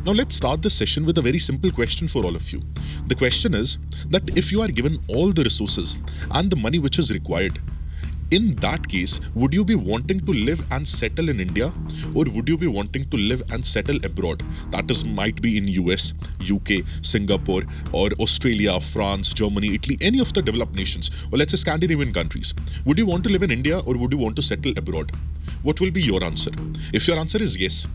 Now let's start this session with a very simple question for all of you. The question is that if you are given all the resources and the money which is required, in that case, would you be wanting to live and settle in India, or would you be wanting to live and settle abroad? That is, might be in US, UK, Singapore, or Australia, France, Germany, Italy, any of the developed nations, or let's say Scandinavian countries. Would you want to live in India, or would you want to settle abroad? What will be your answer? If your answer is yes,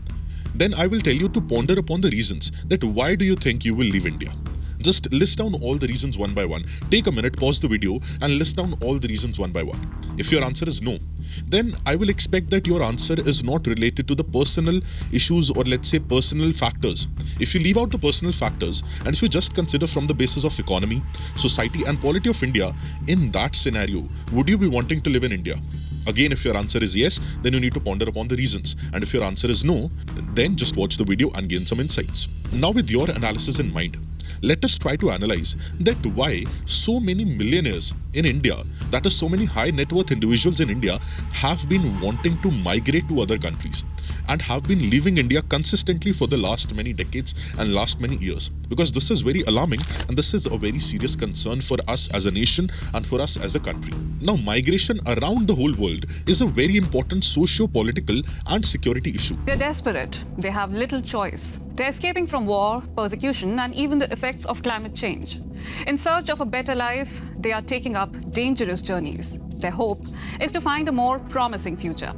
then I will tell you to ponder upon the reasons that why do you think you will leave India. Just list down all the reasons one by one. Take a minute, pause the video and list down all the reasons one by one. If your answer is no, then I will expect that your answer is not related to the personal issues or let's say personal factors. If you leave out the personal factors and if you just consider from the basis of economy, society and polity of India, in that scenario, would you be wanting to live in India? Again, if your answer is yes, then you need to ponder upon the reasons. And if your answer is no, then just watch the video and gain some insights. Now with your analysis in mind, let us try to analyze that why so many millionaires in India, that is so many high net worth individuals in India, have been wanting to migrate to other countries and have been leaving India consistently for the last many decades and last many years. Because this is very alarming and this is a very serious concern for us as a nation and for us as a country. Now, migration around the whole world is a very important socio-political and security issue. They're desperate. They have little choice. They're escaping from war, persecution, and even the effects of climate change. In search of a better life, they are taking up dangerous journeys. Their hope is to find a more promising future.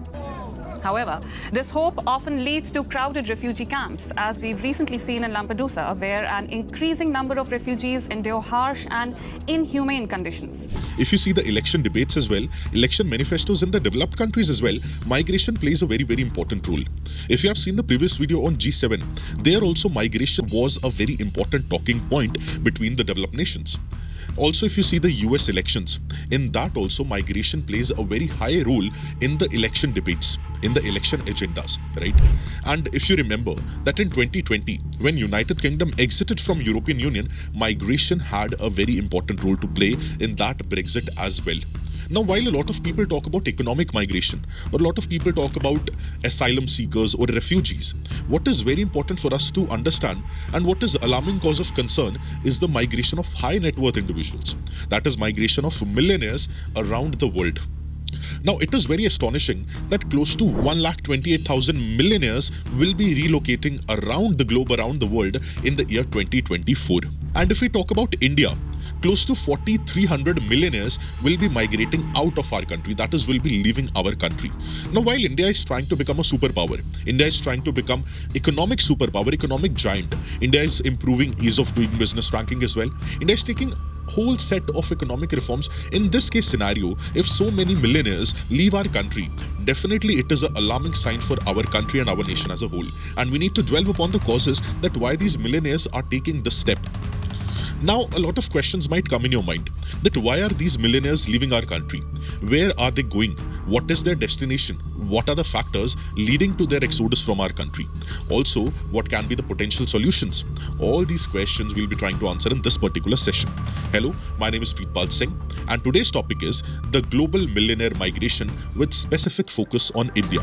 However, this hope often leads to crowded refugee camps, as we've recently seen in Lampedusa, where an increasing number of refugees endure harsh and inhumane conditions. If you see the election debates as well, election manifestos in the developed countries as well, migration plays a very, very important role. If you have seen the previous video on G7, there also migration was a very important talking point between the developed nations. Also, if you see the US elections, in that also migration plays a very high role in the election debates, in the election agendas, right? And if you remember that in 2020, when United Kingdom exited from European Union, migration had a very important role to play in that Brexit as well. Now, while a lot of people talk about economic migration, or a lot of people talk about asylum seekers or refugees, what is very important for us to understand and what is alarming cause of concern is the migration of high net worth individuals. That is migration of millionaires around the world. Now, it is very astonishing that close to 128,000 millionaires will be relocating around the globe, around the world in the year 2024. And if we talk about India, close to 4,300 millionaires will be migrating out of our country, that is, will be leaving our country. Now, while India is trying to become a superpower, India is trying to become economic superpower, economic giant, India is improving ease of doing business ranking as well, India is taking whole set of economic reforms. In this case scenario, if so many millionaires leave our country, definitely it is an alarming sign for our country and our nation as a whole. And we need to dwell upon the causes that why these millionaires are taking this step. Now, a lot of questions might come in your mind that why are these millionaires leaving our country? Where are they going? What is their destination? What are the factors leading to their exodus from our country? Also, what can be the potential solutions? All these questions we'll be trying to answer in this particular session. Hello, my name is Preetpal Singh and today's topic is the global millionaire migration with specific focus on India.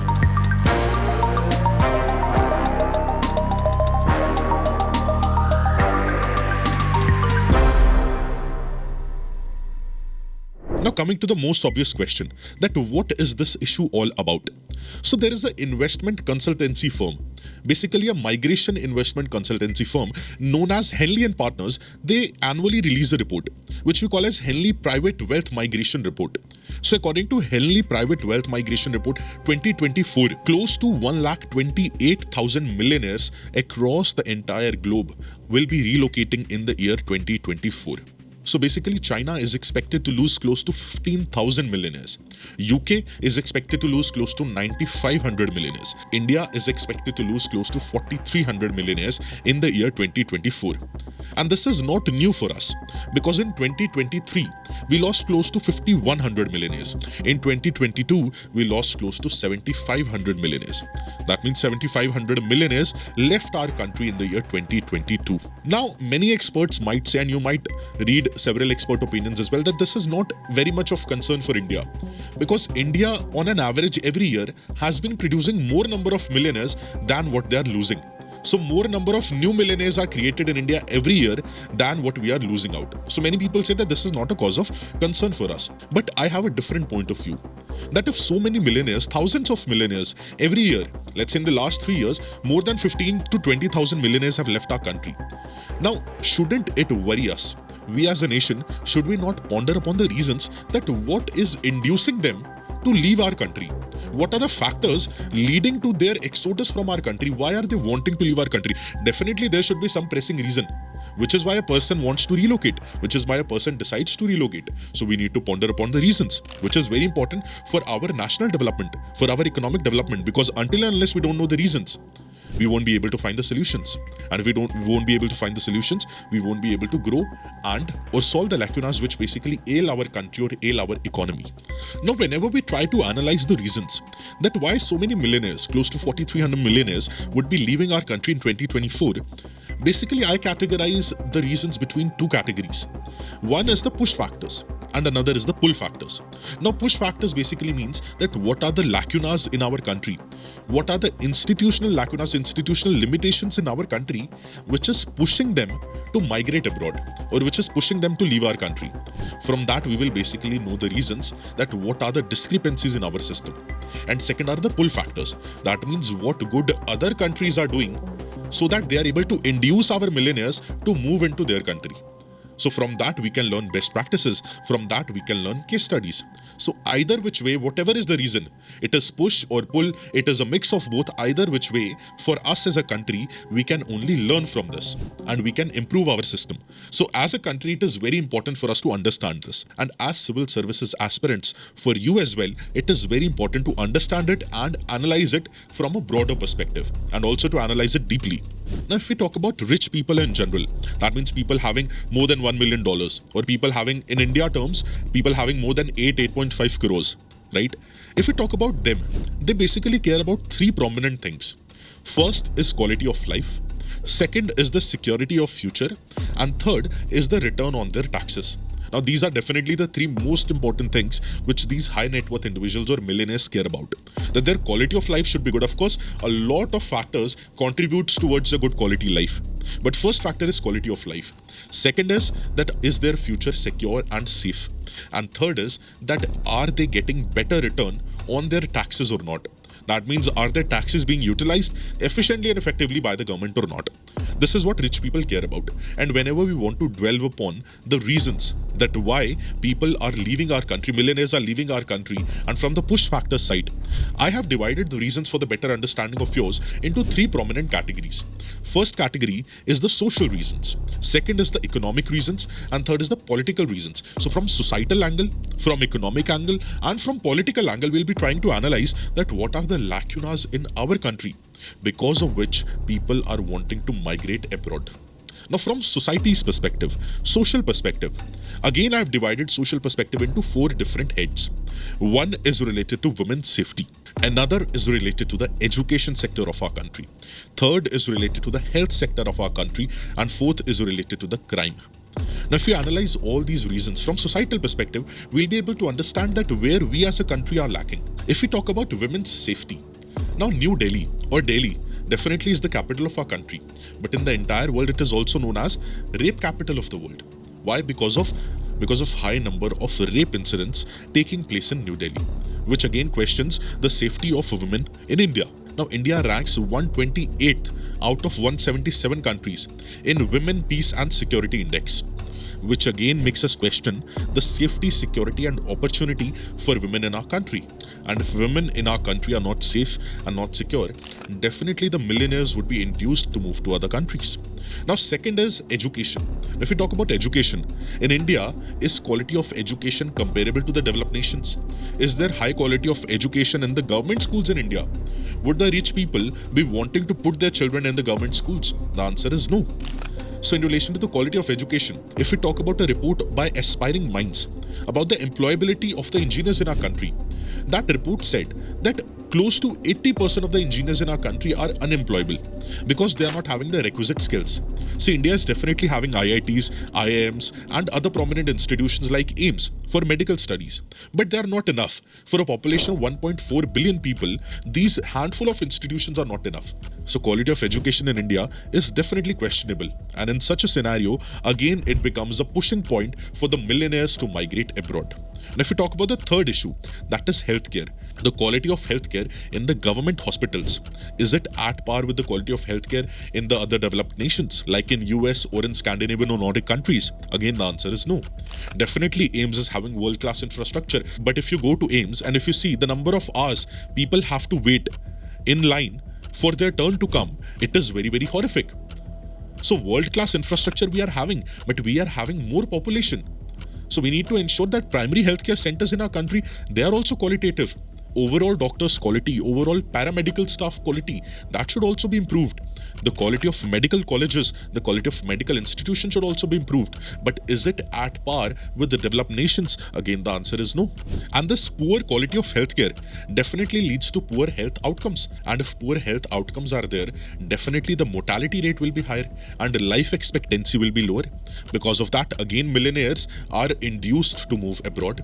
Now, coming to the most obvious question, that what is this issue all about? So there is an investment consultancy firm, basically a migration investment consultancy firm known as Henley and Partners. They annually release a report, which we call as Henley Private Wealth Migration Report. So according to Henley Private Wealth Migration Report 2024, close to 128,000 millionaires across the entire globe will be relocating in the year 2024. So basically, China is expected to lose close to 15,000 millionaires. UK is expected to lose close to 9,500 millionaires. India is expected to lose close to 4,300 millionaires in the year 2024. And this is not new for us, because in 2023, we lost close to 5,100 millionaires. In 2022, we lost close to 7,500 millionaires. That means 7,500 millionaires left our country in the year 2022. Now, many experts might say, and you might read several expert opinions as well, that this is not very much of concern for India, because India on an average every year has been producing more number of millionaires than what they are losing. So more number of new millionaires are created in India every year than what we are losing out. So many people say that this is not a cause of concern for us. But I have a different point of view. That if so many millionaires, thousands of millionaires every year, let's say in the last 3 years, more than 15 to 20,000 millionaires have left our country. Now, shouldn't it worry us? We as a nation, should we not ponder upon the reasons that what is inducing them to leave our country? What are the factors leading to their exodus from our country? Why are they wanting to leave our country? Definitely there should be some pressing reason, which is why a person wants to relocate, which is why a person decides to relocate. So we need to ponder upon the reasons, which is very important for our national development, for our economic development, because until and unless we don't know the reasons, we won't be able to find the solutions. And if we won't be able to find the solutions, we won't be able to grow or solve the lacunas which basically ail our country or ail our economy. Now, whenever we try to analyze the reasons that why so many millionaires, close to 4,300 millionaires, would be leaving our country in 2024, basically I categorize the reasons between two categories. One is the push factors and another is the pull factors. Now, push factors basically means that what are the lacunas in our country? What are the institutional lacunas, institutional limitations in our country which is pushing them to migrate abroad or which is pushing them to leave our country? From that, we will basically know the reasons that what are the discrepancies in our system. And second are the pull factors. That means what good other countries are doing so that they are able to induce our millionaires to move into their country. So from that, we can learn best practices. From that, we can learn case studies. So either which way, whatever is the reason, it is push or pull, it is a mix of both. Either which way, for us as a country, we can only learn from this and we can improve our system. So as a country, it is very important for us to understand this. And as civil services aspirants, for you as well, it is very important to understand it and analyze it from a broader perspective and also to analyze it deeply. Now, if we talk about rich people in general, that means people having more than $1 million or people having, in India terms, people having more than 8.5 crores, right? If we talk about them, they basically care about three prominent things. First is quality of life. Second is the security of future. And third is the return on their taxes. Now, these are definitely the three most important things which these high net worth individuals or millionaires care about. That their quality of life should be good. Of course, a lot of factors contributes towards a good quality life. But first factor is quality of life. Second is that is their future secure and safe. And third is that are they getting better return on their taxes or not? That means, are their taxes being utilized efficiently and effectively by the government or not? This is what rich people care about. And whenever we want to dwell upon the reasons that why people are leaving our country, millionaires are leaving our country, and from the push factor side, I have divided the reasons for the better understanding of yours into three prominent categories. First category is the social reasons. Second is the economic reasons. And third is the political reasons. So from societal angle, from economic angle, and from political angle, we'll be trying to analyze that what are the lacunas in our country because of which people are wanting to migrate abroad. Now, from society's perspective, social perspective, again I've divided social perspective into four different heads. One is related to women's safety. Another is related to the education sector of our country. Third is related to the health sector of our country. And fourth is related to the crime. Now, if we analyze all these reasons from societal perspective, we'll be able to understand that where we as a country are lacking. If we talk about women's safety, now New Delhi or Delhi definitely is the capital of our country. But in the entire world, it is also known as rape capital of the world. Why? Because of high number of rape incidents taking place in New Delhi, which again questions the safety of women in India. Now, India ranks 128th out of 177 countries in Women, Peace and Security Index, which again makes us question the safety, security and opportunity for women in our country. And if women in our country are not safe and not secure, definitely the millionaires would be induced to move to other countries. Now, second is education. If we talk about education, in India, is quality of education comparable to the developed nations? Is there high quality of education in the government schools in India? Would the rich people be wanting to put their children in the government schools? The answer is no. So in relation to the quality of education, if we talk about a report by Aspiring Minds about the employability of the engineers in our country, that report said that close to 80% of the engineers in our country are unemployable because they are not having the requisite skills. See, India is definitely having IITs, IIMs, and other prominent institutions like AIMS for medical studies, but they are not enough. For a population of 1.4 billion people, these handful of institutions are not enough. So quality of education in India is definitely questionable, and in such a scenario, again it becomes a pushing point for the millionaires to migrate abroad. And if we talk about the third issue, that is healthcare. The quality of healthcare in the government hospitals, is it at par with the quality of healthcare in the other developed nations like in US or in Scandinavian or Nordic countries? Again, the answer is no. Definitely AIMS is having world-class infrastructure, but if you go to AIMS and if you see the number of hours people have to wait in line for their turn to come, it is very, very horrific. So world-class infrastructure we are having, but we are having more population. So we need to ensure that primary healthcare centers in our country, they are also qualitative. Overall doctors quality, overall paramedical staff quality, that should also be improved. The quality of medical colleges, the quality of medical institutions should also be improved. But is it at par with the developed nations? Again, the answer is no. And this poor quality of healthcare definitely leads to poor health outcomes. And if poor health outcomes are there, definitely the mortality rate will be higher and life expectancy will be lower. Because of that, again, millionaires are induced to move abroad.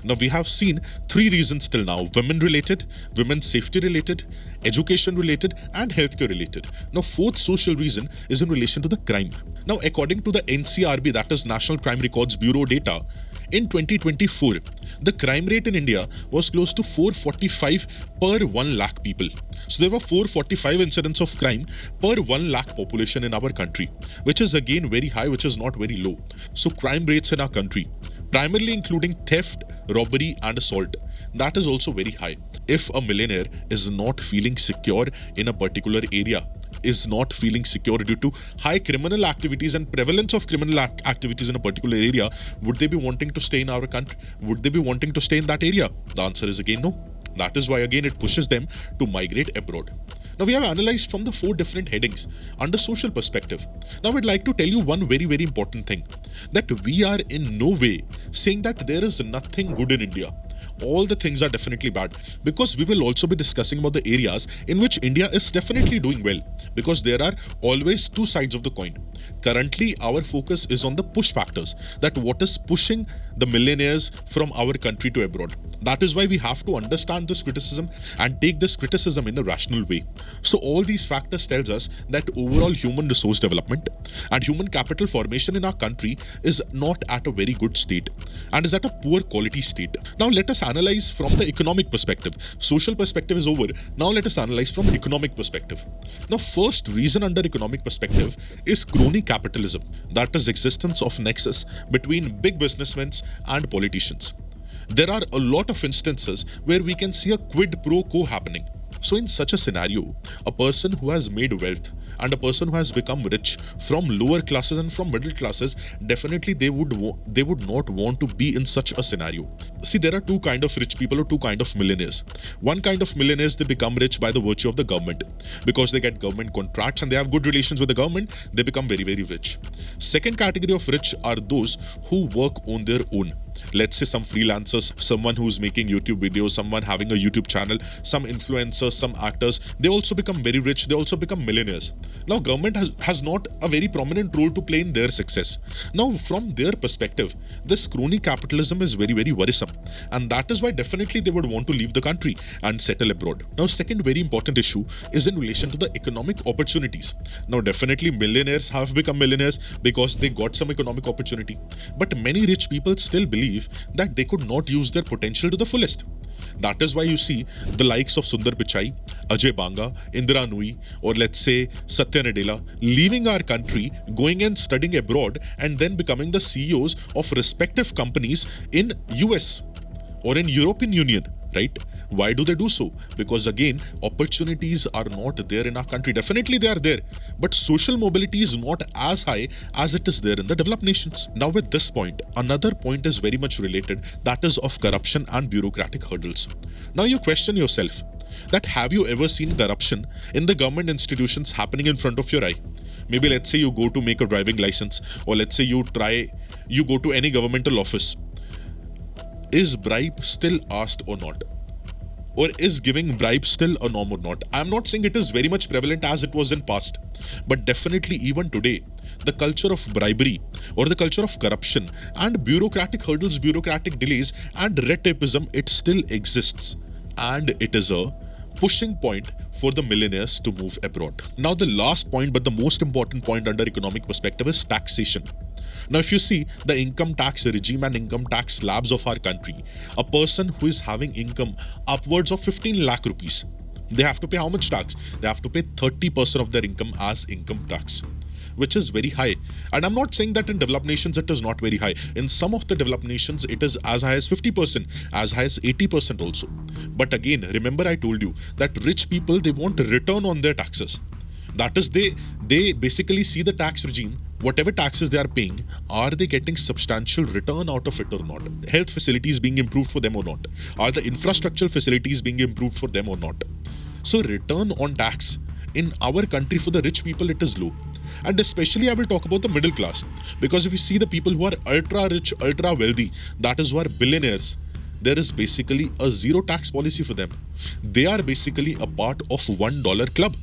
Now, we have seen three reasons till now: women related, women's safety related, education related, and healthcare related. Now, fourth social reason is in relation to the crime. Now, according to the NCRB, that is National Crime Records Bureau data, in 2024, the crime rate in India was close to 445 per 1 lakh people. So there were 445 incidents of crime per 1 lakh population in our country, which is again very high, which is not very low. So crime rates in our country, primarily including theft, robbery and assault, that is also very high. If a millionaire is not feeling secure in a particular area, is not feeling secure due to high criminal activities and prevalence of criminal activities in a particular area, would they be wanting to stay in our country? Would they be wanting to stay in that area? The answer is again no. That is why again it pushes them to migrate abroad. Now we have analyzed from the 4 different headings under social perspective. Now I'd like to tell you one very, very important thing, that we are in no way saying that there is nothing good in India. All the things are definitely bad, because we will also be discussing about the areas in which India is definitely doing well, because there are always two sides of the coin. Currently, our focus is on the push factors, that what is pushing the millionaires from our country to abroad. That is why we have to understand this criticism and take this criticism in a rational way. So all these factors tells us that overall human resource development and human capital formation in our country is not at a very good state and is at a poor quality state. Now let us analyze from the economic perspective. Social perspective is over. Now let us analyze from economic perspective. Now first reason under economic perspective is crony capitalism, that is existence of nexus between big businessmen and politicians. There are a lot of instances where we can see a quid pro quo happening. So in such a scenario, a person who has made wealth and a person who has become rich from lower classes and from middle classes, definitely they would not want to be in such a scenario. See, there are two kind of rich people or two kind of millionaires. One kind of millionaires, they become rich by the virtue of the government, because they get government contracts and they have good relations with the government, they become very, very rich. Second category of rich are those who work on their own. Let's say some freelancers, someone who's making YouTube videos, someone having a YouTube channel, some influencers, some actors, they also become very rich, they also become millionaires. Now government has not a very prominent role to play in their success. Now from their perspective, this crony capitalism is very, very worrisome, and that is why definitely they would want to leave the country and settle abroad. Now second very important issue is in relation to the economic opportunities. Now definitely millionaires have become millionaires because they got some economic opportunity, but many rich people still believe that they could not use their potential to the fullest. That is why you see the likes of Sundar Pichai, Ajay Banga, Indira Nui, or let's say Satya Nadella leaving our country, going and studying abroad, and then becoming the CEOs of respective companies in US or in European Union, right? Why do they do so? Because again, opportunities are not there in our country. Definitely they are there, but social mobility is not as high as it is there in the developed nations. Now with this point, another point is very much related, that is of corruption and bureaucratic hurdles. Now you question yourself, that have you ever seen corruption in the government institutions happening in front of your eye? Maybe let's say you go to make a driving license, or let's say you go to any governmental office. Is bribe still asked or not? Or is giving bribes still a norm or not? I'm not saying it is very much prevalent as it was in past, but definitely even today, the culture of bribery or the culture of corruption and bureaucratic hurdles, bureaucratic delays and red tapeism, it still exists. And it is a pushing point for the millionaires to move abroad. Now the last point, but the most important point under economic perspective, is taxation. Now if you see the income tax regime and income tax slabs of our country, a person who is having income upwards of 15 lakh rupees, they have to pay how much tax? They have to pay 30% of their income as income tax, which is very high. And I'm not saying that in developed nations it is not very high. In some of the developed nations it is as high as 50%, as high as 80% also. But again, remember I told you that rich people, they want a return on their taxes. That is, they basically see the tax regime, whatever taxes they are paying, are they getting substantial return out of it or not? Health facilities being improved for them or not? Are the infrastructural facilities being improved for them or not? So return on tax in our country for the rich people, it is low. And especially I will talk about the middle class, because if you see the people who are ultra rich, ultra wealthy, that is who are billionaires, there is basically a zero tax policy for them. They are basically a part of $1 club.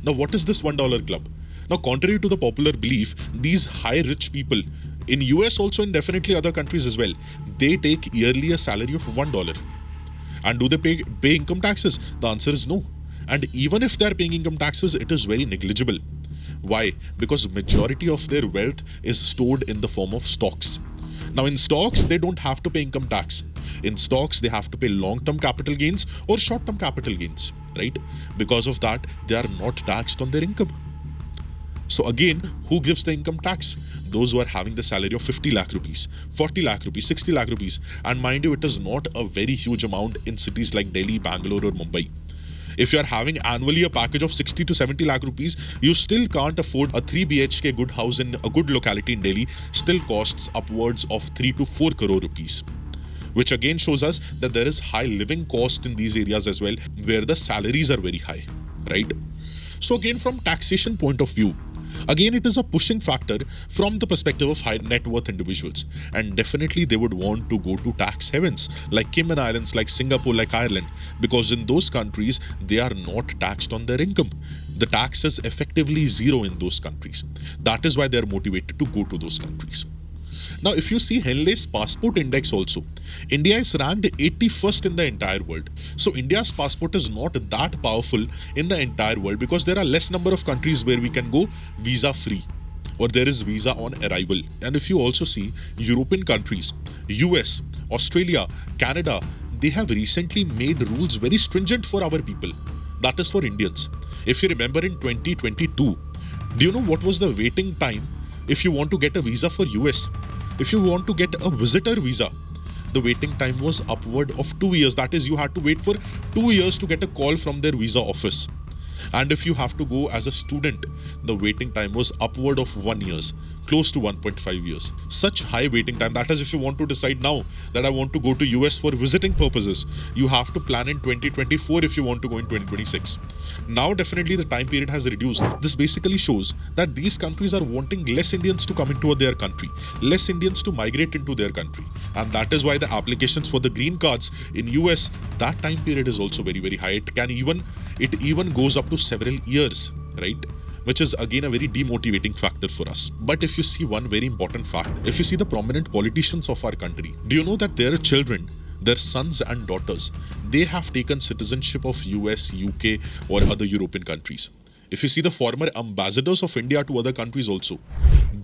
Now what is this $1 club? Now contrary to the popular belief, these high rich people in US also and definitely other countries as well, they take yearly a salary of $1. And do they pay income taxes? The answer is no. And even if they are paying income taxes, it is very negligible. Why? Because majority of their wealth is stored in the form of stocks. Now in stocks, they don't have to pay income tax. In stocks, they have to pay long-term capital gains or short-term capital gains, right? Because of that, they are not taxed on their income. So again, who gives the income tax? Those who are having the salary of 50 lakh rupees, 40 lakh rupees, 60 lakh rupees. And mind you, it is not a very huge amount in cities like Delhi, Bangalore or Mumbai. If you are having annually a package of 60 to 70 lakh rupees, you still can't afford a 3 BHK good house in a good locality in Delhi, still costs upwards of 3 to 4 crore rupees. Which again shows us that there is high living cost in these areas as well, where the salaries are very high, right? So again, from taxation point of view, again, it is a pushing factor from the perspective of high net worth individuals. And definitely they would want to go to tax havens like Cayman Islands, like Singapore, like Ireland, because in those countries, they are not taxed on their income. The tax is effectively zero in those countries. That is why they are motivated to go to those countries. Now, if you see Henley's passport index also, India is ranked 81st in the entire world. So India's passport is not that powerful in the entire world because there are less number of countries where we can go visa free or there is visa on arrival. And if you also see European countries, US, Australia, Canada, they have recently made rules very stringent for our people. That is for Indians. If you remember in 2022, do you know what was the waiting time if you want to get a visa for US? If you want to get a visitor visa, the waiting time was upward of 2 years. That is, you had to wait for 2 years to get a call from their visa office. And if you have to go as a student, the waiting time was upward of 1 year, close to 1.5 years. Such high waiting time. That is, if you want to decide now that I want to go to US for visiting purposes, you have to plan in 2024 if you want to go in 2026. Now definitely the time period has reduced. This basically shows that these countries are wanting less Indians to come into their country, less Indians to migrate into their country. And that is why the applications for the green cards in US, that time period is also very, very high. It even goes up to several years, right? Which is again a very demotivating factor for us. But if you see one very important fact, if you see the prominent politicians of our country, do you know that their children, their sons and daughters, they have taken citizenship of US, UK or other European countries? If you see the former ambassadors of India to other countries also,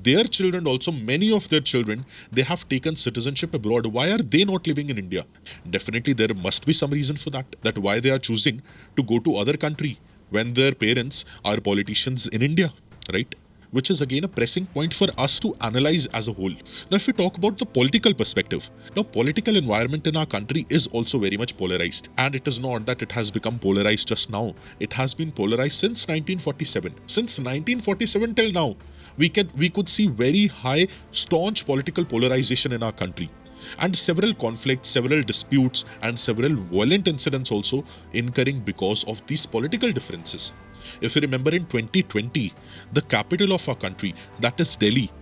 their children also, many of their children, they have taken citizenship abroad. Why are they not living in India? Definitely there must be some reason for that why they are choosing to go to other country when their parents are politicians in India, right? Which is again a pressing point for us to analyze as a whole. Now, if we talk about the political perspective, now political environment in our country is also very much polarized. And it is not that it has become polarized just now. It has been polarized since 1947. Since 1947 till now, we could see very high, staunch political polarization in our country. And several conflicts, several disputes, and several violent incidents also incurring because of these political differences. If you remember in 2020, the capital of our country, that is Delhi,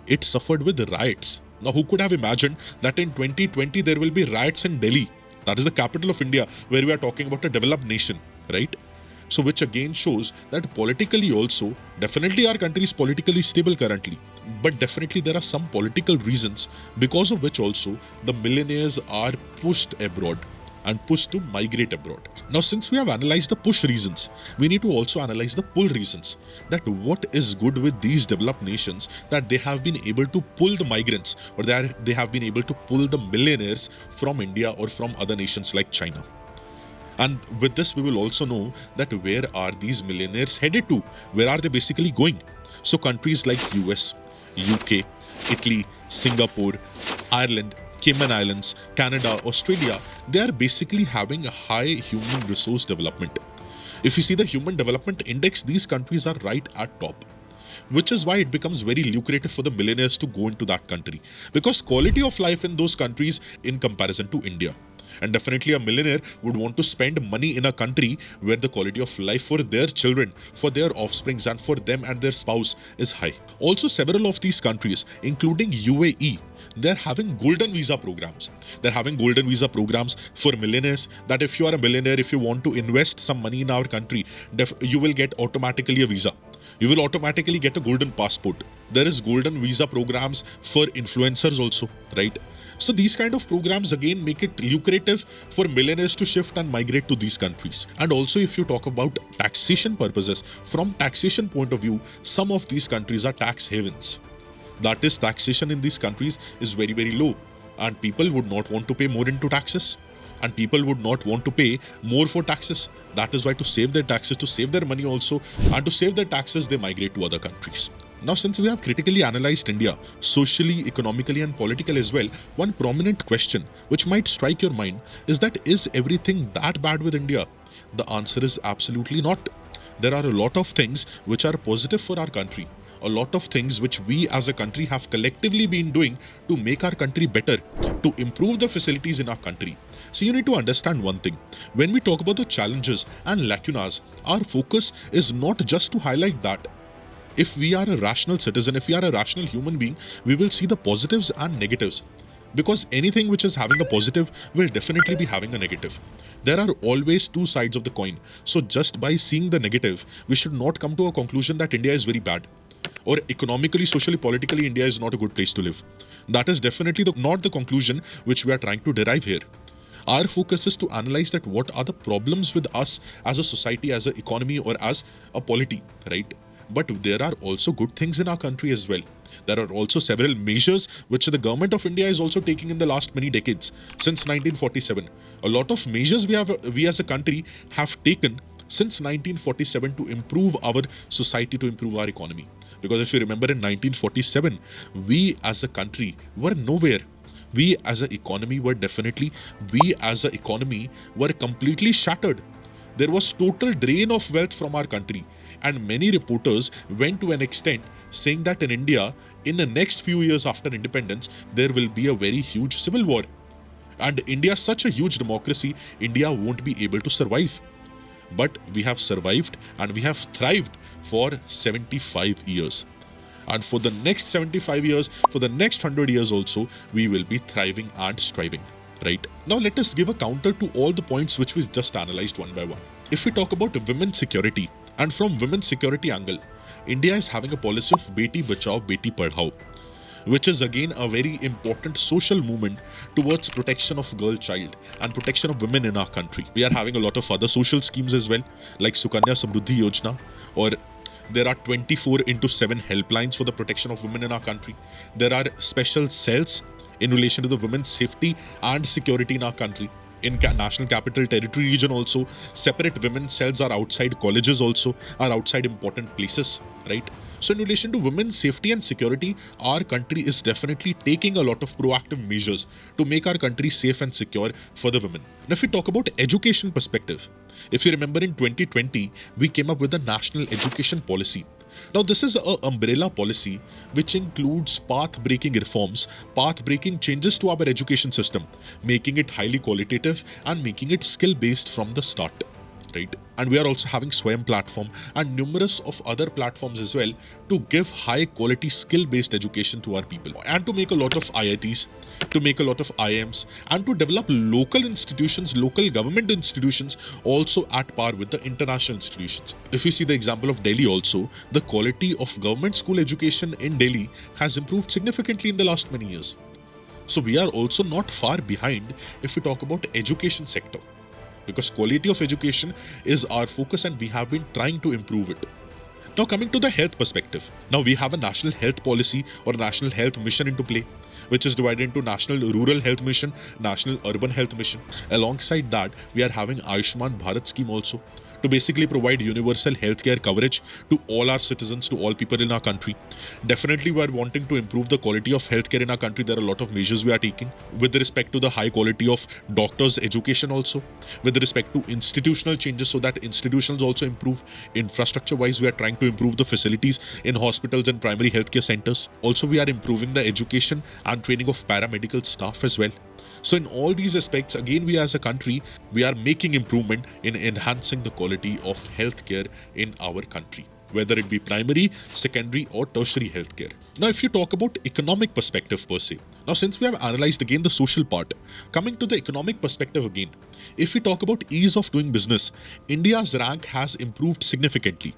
it suffered with riots. Now, who could have imagined that in 2020 there will be riots in Delhi? That is the capital of India, where we are talking about a developed nation, right? So which again shows that politically also, definitely our country is politically stable currently. But definitely there are some political reasons because of which also the millionaires are pushed abroad and pushed to migrate abroad. Now, since we have analyzed the push reasons, we need to also analyze the pull reasons. That what is good with these developed nations that they have been able to pull the migrants, or they have been able to pull the millionaires from India or from other nations like China. And with this, we will also know that where are these millionaires headed to? Where are they basically going? So countries like US, UK, Italy, Singapore, Ireland, Cayman Islands, Canada, Australia, they are basically having a high human resource development. If you see the Human Development Index, these countries are right at top. Which is why it becomes very lucrative for the millionaires to go into that country. Because quality of life in those countries in comparison to India. And definitely a millionaire would want to spend money in a country where the quality of life for their children, for their offsprings and for them and their spouse is high. Also, several of these countries, including UAE, they're having golden visa programs. They're having golden visa programs for millionaires, that if you are a millionaire, if you want to invest some money in our country, you will get automatically a visa. You will automatically get a golden passport. There is golden visa programs for influencers also, right? So these kind of programs again make it lucrative for millionaires to shift and migrate to these countries. And also, if you talk about taxation purposes, from taxation point of view, some of these countries are tax havens. That is, taxation in these countries is very, very low, and people would not want to pay more into taxes, and people would not want to pay more for taxes. That is why, to save their taxes, to save their money also, and to save their taxes, they migrate to other countries. Now, since we have critically analyzed India, socially, economically and politically as well, one prominent question which might strike your mind is that, is everything that bad with India? The answer is absolutely not. There are a lot of things which are positive for our country. A lot of things which we as a country have collectively been doing to make our country better, to improve the facilities in our country. So you need to understand one thing. When we talk about the challenges and lacunas, our focus is not just to highlight that. If we are a rational citizen, if we are a rational human being, we will see the positives and negatives. Because anything which is having a positive will definitely be having a negative. There are always two sides of the coin. So just by seeing the negative, we should not come to a conclusion that India is very bad, or economically, socially, politically, India is not a good place to live. That is definitely not the conclusion which we are trying to derive here. Our focus is to analyze that what are the problems with us as a society, as an economy, or as a polity, right? But there are also good things in our country as well. There are also several measures which the government of India is also taking in the last many decades, since 1947. A lot of measures we as a country have taken since 1947 to improve our society, to improve our economy. Because if you remember, in 1947, we as a country were nowhere. We as an economy were completely shattered. There was total drain of wealth from our country. And many reporters went to an extent saying that in India, in the next few years after independence, there will be a very huge civil war. And India is such a huge democracy, India won't be able to survive. But we have survived and we have thrived for 75 years. And for the next 75 years, for the next 100 years also, we will be thriving and striving. Right? Now let us give a counter to all the points which we just analyzed one by one. If we talk about women's security, and from women's security angle, India is having a policy of Beti Bachao, Beti Padhao, which is again a very important social movement towards protection of girl child and protection of women in our country. We are having a lot of other social schemes as well, like Sukanya Samruddhi Yojana, or there are 24/7 helplines for the protection of women in our country. There are special cells in relation to the women's safety and security in our country. In National Capital Territory region also, separate women's cells are outside colleges also, are outside important places, right? So in relation to women's safety and security, our country is definitely taking a lot of proactive measures to make our country safe and secure for the women. Now if we talk about education perspective, if you remember in 2020, we came up with a national education policy. Now this is an umbrella policy which includes path-breaking reforms, path-breaking changes to our education system, making it highly qualitative and making it skill-based from the start. right? And we are also having Swayam platform and numerous of other platforms as well to give high quality skill based education to our people and to make a lot of IITs, to make a lot of IIMs, and to develop local institutions, local government institutions also at par with the international institutions. If you see the example of Delhi also, the quality of government school education in Delhi has improved significantly in the last many years. So we are also not far behind if we talk about education sector, because quality of education is our focus and we have been trying to improve it. Now coming to the health perspective, now we have a national health policy or national health mission into play, which is divided into National Rural Health Mission, National Urban Health Mission. Alongside that, we are having Ayushman Bharat scheme also to basically provide universal healthcare coverage to all our citizens, to all people in our country. Definitely, we are wanting to improve the quality of healthcare in our country. There are a lot of measures we are taking with respect to the high quality of doctors' education also, with respect to institutional changes so that institutions also improve. Infrastructure-wise, we are trying to improve the facilities in hospitals and primary healthcare centers. Also, we are improving the education and training of paramedical staff as well. So in all these aspects, again, we as a country, we are making improvement in enhancing the quality of healthcare in our country, whether it be primary, secondary or tertiary healthcare. Now, if you talk about economic perspective per se, now since we have analyzed again the social part, coming to the economic perspective again, if we talk about ease of doing business, India's rank has improved significantly.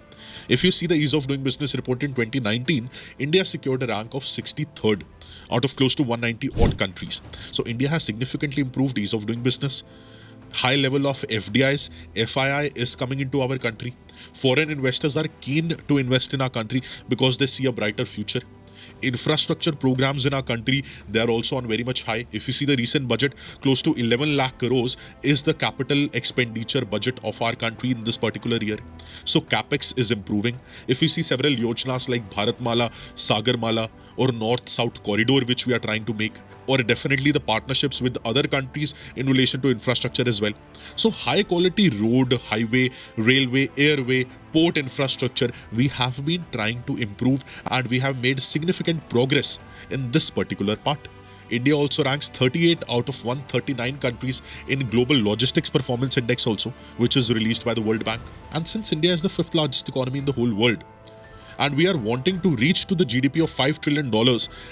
If you see the ease of doing business report in 2019, India secured a rank of 63rd out of close to 190 odd countries. So India has significantly improved ease of doing business. High level of FDIs, FII is coming into our country. Foreign investors are keen to invest in our country because they see a brighter future. Infrastructure programs in our country, they are also on very much high. If you see the recent budget, close to 11 lakh crores is the capital expenditure budget of our country in this particular year. So capex is improving. If you see several yojanas like Bharatmala, Sagarmala or North-South corridor which we are trying to make, or definitely the partnerships with other countries in relation to infrastructure as well. So high quality road, highway, railway, airway, port infrastructure, we have been trying to improve and we have made significant progress in this particular part. India also ranks 38 out of 139 countries in Global Logistics Performance Index also, which is released by the World Bank. And since India is the 5th largest economy in the whole world, and we are wanting to reach to the GDP of $5 trillion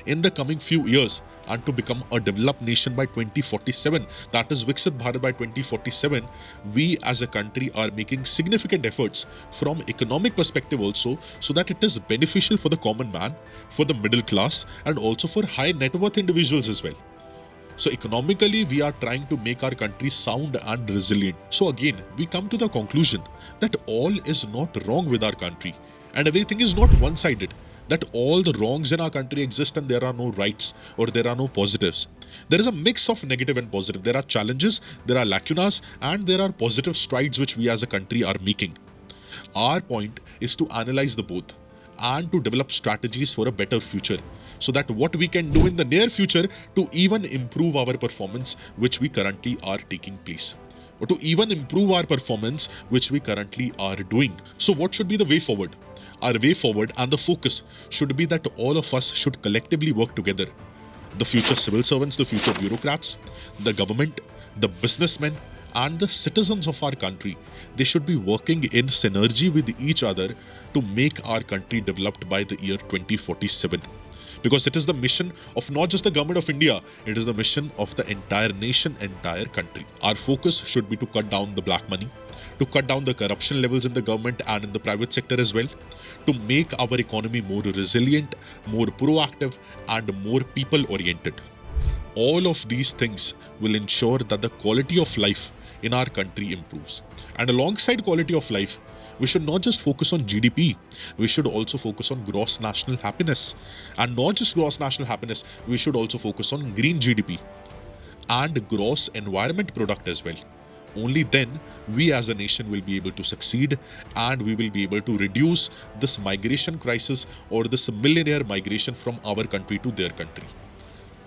in the coming few years and to become a developed nation by 2047, that is Viksit Bharat by 2047, we as a country are making significant efforts from economic perspective also, so that it is beneficial for the common man, for the middle class and also for high net worth individuals as well. So economically, we are trying to make our country sound and resilient. So again, we come to the conclusion that all is not wrong with our country. And everything is not one-sided, that all the wrongs in our country exist and there are no rights or there are no positives. There is a mix of negative and positive. There are challenges, there are lacunas, and there are positive strides which we as a country are making. Our point is to analyze the both and to develop strategies for a better future, so that what we can do in the near future to even improve our performance which we currently are taking place, or to even improve our performance which we currently are doing. So what should be the way forward? Our way forward and the focus should be that all of us should collectively work together. The future civil servants, the future bureaucrats, the government, the businessmen and the citizens of our country, they should be working in synergy with each other to make our country developed by the year 2047. Because it is the mission of not just the government of India, it is the mission of the entire nation, entire country. Our focus should be to cut down the black money, to cut down the corruption levels in the government and in the private sector as well, to make our economy more resilient, more proactive and more people-oriented. All of these things will ensure that the quality of life in our country improves. And alongside quality of life, we should not just focus on GDP, we should also focus on gross national happiness. And not just gross national happiness, we should also focus on green GDP and gross environment product as well. Only then we as a nation will be able to succeed and we will be able to reduce this migration crisis or this millionaire migration from our country to their country.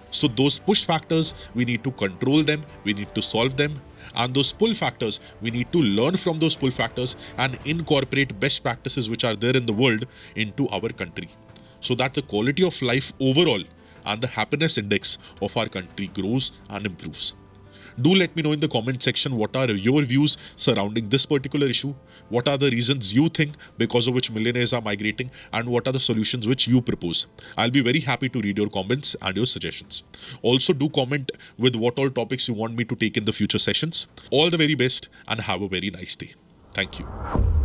So those push factors, we need to control them, we need to solve them. And those pull factors, we need to learn from those pull factors and incorporate best practices which are there in the world into our country, so that the quality of life overall and the happiness index of our country grows and improves. Do let me know in the comment section what are your views surrounding this particular issue. What are the reasons you think because of which millionaires are migrating, and what are the solutions which you propose? I'll be very happy to read your comments and your suggestions. Also, do comment with what all topics you want me to take in the future sessions. All the very best and have a very nice day. Thank you.